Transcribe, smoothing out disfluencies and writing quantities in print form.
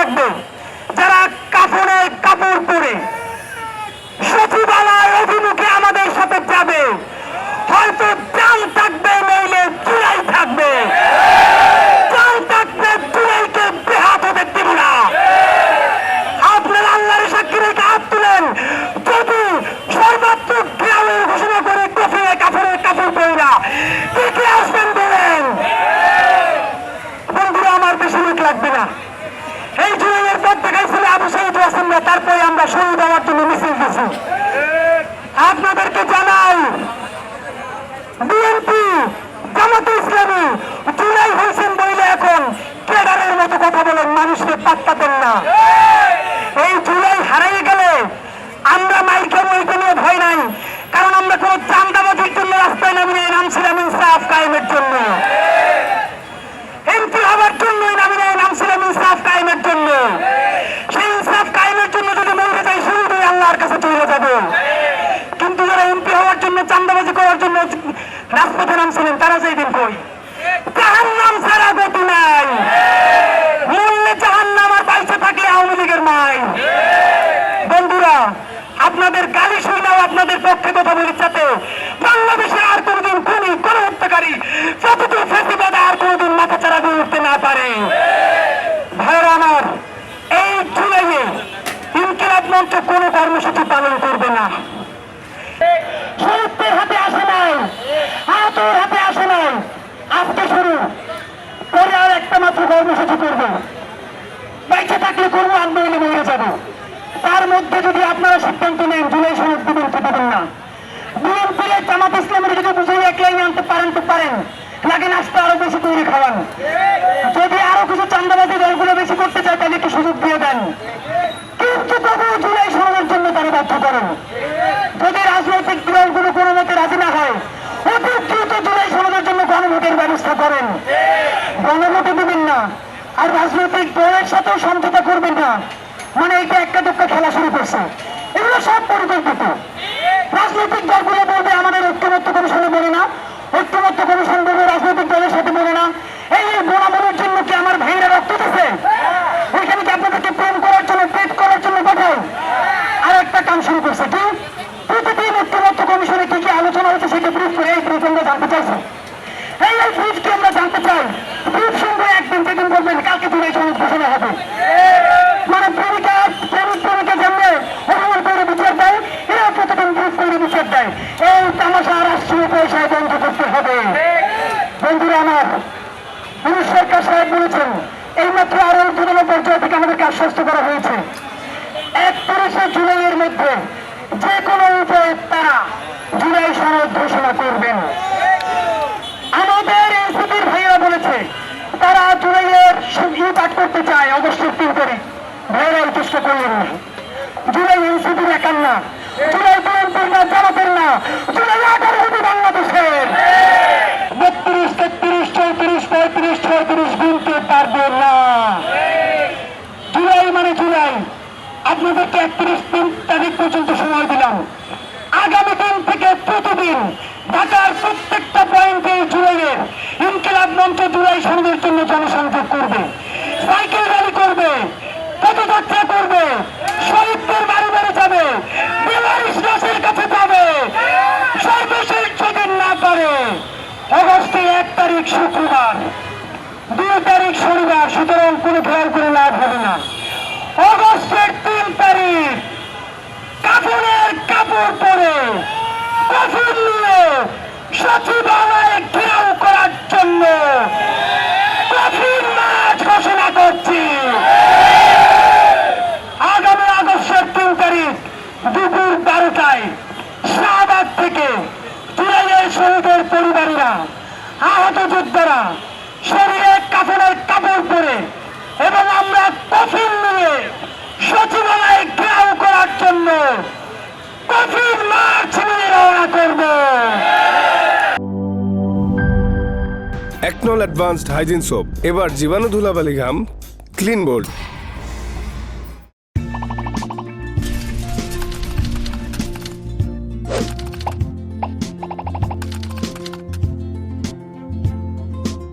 থাকবে, যারা কাপড়ে কাপড় পরে সচিবালয় অভিমুখে আমাদের সাথে যাবে, হয়তো চাল থাকবে নইলে চুলাই থাকবে, চাল থাকবে চুলাইকে বেহাত হতে দেব না। আপনারা আল্লাহর সাক্ষী রেখে হাত তুলেন, যদি সর্বাত্মক ঘেরাও ঘোষণা করে কফিনে কাপড়ে কাপড় পরা কে আসবেন বলেন? বন্ধুরা, আমার বেশি লোক লাগবে না। এই জুলাইয়ের পর দেখাইছিল আবু শহীদ ওয়াসিমরা, তারপরে আমরা শহীদ হওয়ার জন্য মিছিল দিছি। আপনাদেরকে জানাই, বিএনপি জামাতে ইসলামী জুলাই হয়েছেন বলে এখন ক্যাডারের মতো কথা বলেন, মানুষকে পাত্তা দেন না। এই জুলাই হারিয়ে গেলে আমরা মাইকে বইতে নিয়ে ভয় নাই, কারণ আমরা কোন চান্দাবাজির জন্য রাস্তায় নামিয়ে নামছিলাম ইনসাফ কায়েমের জন্য, এমপি হওয়ার জন্যই নামিয়ে নামছিলাম ইনসাফ কায়েমের জন্য। সেই ইনসাফ কায়েমের জন্য যদি মরে যাই, শুরুতেই আল্লাহর কাছে চলে যাবো। কিন্তু যারা এমপি হওয়ার জন্য চান্দাবাজি করার জন্য রাজপথে নামছিলেন, তারা সেই দিন কই? জাহান্নাম ছাড়া গতি নাই, মূল্যে জাহান্নাম আর বাইচে থাকলে আওয়ামী লীগের মাই। বন্ধুরা, আপনাদের গালি শুনাও আপনাদের পক্ষে কথা বলি, যাতে বাংলাদেশে আর কোনদিন খুনি কোনো হত্যাকারী প্রতিটি ফেসিবাদ আর কোনদিন মাথা চারা দিয়ে উঠতে না পারে। ভাইরা আমার, এই জুলাইয়ে ইনকিলাব মঞ্চ কোনো কর্মসূচি পালন করবে না। শহীদদের হাতে আসে নাই, আহতর হাতে আসে নাই, আজকে শুরু করে আর একটা মাত্র কর্মসূচি করবো। বেঁচে থাকলে করবো, আন্দোলনে মরে যাবো। তার মধ্যে যদি আপনারা সিদ্ধান্ত নেন জুলাই সনদ দিবেন কি দেবেন না, বিএনপির জামাত ইসলামের যদি বুঝিয়ে এক লাইনে আনতে পারেন তো পারেন, লাগে নাস্তা আরো বেশি তৈরি খাওয়ান। যদি আরো কিছু চান্দাবাজি দলগুলো বেশি করতে চায়, তাহলে একটু সুযোগ দিয়ে দেন, কিন্তু তবু জুলাই সনদের জন্য তারা বাধ্য করেন। যদি রাজনৈতিক দলগুলো কোনো মতে রাজি না হয়, অতি দ্রুত জুলাই সনদের জন্য গণভোটের ব্যবস্থা করেন। গণভোটে দেবেন না, আর রাজনৈতিক দলের সাথেও সমঝোতা করবেন না, মানে এইটা একটা দক্কা খেলা শুরু করছে। এগুলো সব পরিকল্পিত। রাজনৈতিক দলগুলো বলবে আমাদের ঐক্যমত্য কমিশনে বলে না, ঐক্যমত্য কমিশন বলবে রাজনৈতিক দলের সাথে বলে না। এই বোনামনের জন্য কি আমার ভাইরা রক্ত দিচ্ছে? ওইখানে কি আপনাদেরকে প্রেম করার জন্য, পেট করার জন্য পাঠায়? আর একটা কাম শুরু করছে, কি প্রতিদিন ঐক্যমত্য কমিশনে কি কি আলোচনা হচ্ছে সেটা ব্রিফ করে, এই ব্রিফ আমরা জানতে চাইছি। এই ব্রিফকে আমরা জানতে চাই। ব্রিফ শুনবো একদিন, যেদিন বলবেন কালকে জুলাই সনদ ঘোষণা হবে। মানে প্রেমিকা জানলে অভিমান করে বিচার দেয়, এরা প্রতিদিন ব্রিফ করে বিচার দেয়। এই তামাশা রাষ্ট্রীয় পয়সায় বন্ধ করতে হবে। বন্ধুরা আমার, পুরুষ সরকার সাহেব বলেছেন এইমাত্র আরো উদ্বোধন পর্যায় থেকে আমাদেরকে আশ্বস্ত করা হয়েছে 31শে জুলাইয়ের মধ্যে যে কোনো উপায়ে তারা জুলাই সনদ ঘোষণা করবেন। আমাদের এনসিপির ভাইয়েরা বলেছে তারা জুলাইয়ের পাঠ করতে চায় অগস্টের 3 তারিখ। ভাইয়েরা এই চেষ্টা করলেন না। জুলাই এনসিপির একার না, জুলাই বিএনপির না, জামাতের না, জুলাই 18 কোটি বাংলাদেশের। 32, 33, 34, 35, 36 গুনতে পারবে না। জুলাই মানে জুলাই। আপনাদেরকে 31 তারিখ পর্যন্ত সময় দিলাম। আগামী দিন থেকে প্রতিদিন ঢাকার প্রত্যেকটা পয়েন্টে জুলাইয়ের ইনকিলাব মঞ্চ জুলাই সনদের জন্য জনসংযোগ করবে, সাইকেল র্যালি করবে, পদযাত্রা করবে, শহীদদের বাড়ি বাড়ি যাবে, বেলারিশ দাসের কাছে যাবে। সর্বশেষ যদি না পারে অগস্টের 1 তারিখ শুক্রবার, 2 তারিখ শনিবার, সুতরাং কোনো খেয়াল করে লাভ হবে না। অগস্টের 3 তারিখ কাপড়ের কাপড় পরে কফিন নিয়ে সচিবালয়ে ঘেরাও করার জন্য কফিন মার্চ ঘোষণা করছি। আগামী আগস্টের 3 তারিখ দুপুর 12টায় শাহবাগ থেকে জুলাইয়ের শহীদের পরিবারীরা, আহত যোদ্ধারা শরীরে কাফনের কাপড় পরে এবং আমরা কফিন নিয়ে সচিবালয়ে ঘেরাও করার জন্য কফিন মার্চ নিয়ে রওনা করব। একনল অ্যাডভান্সড হাইজিন সোপ, এবার জীবাণু ধুলাবালি ঘাম ক্লিন বোল্ড।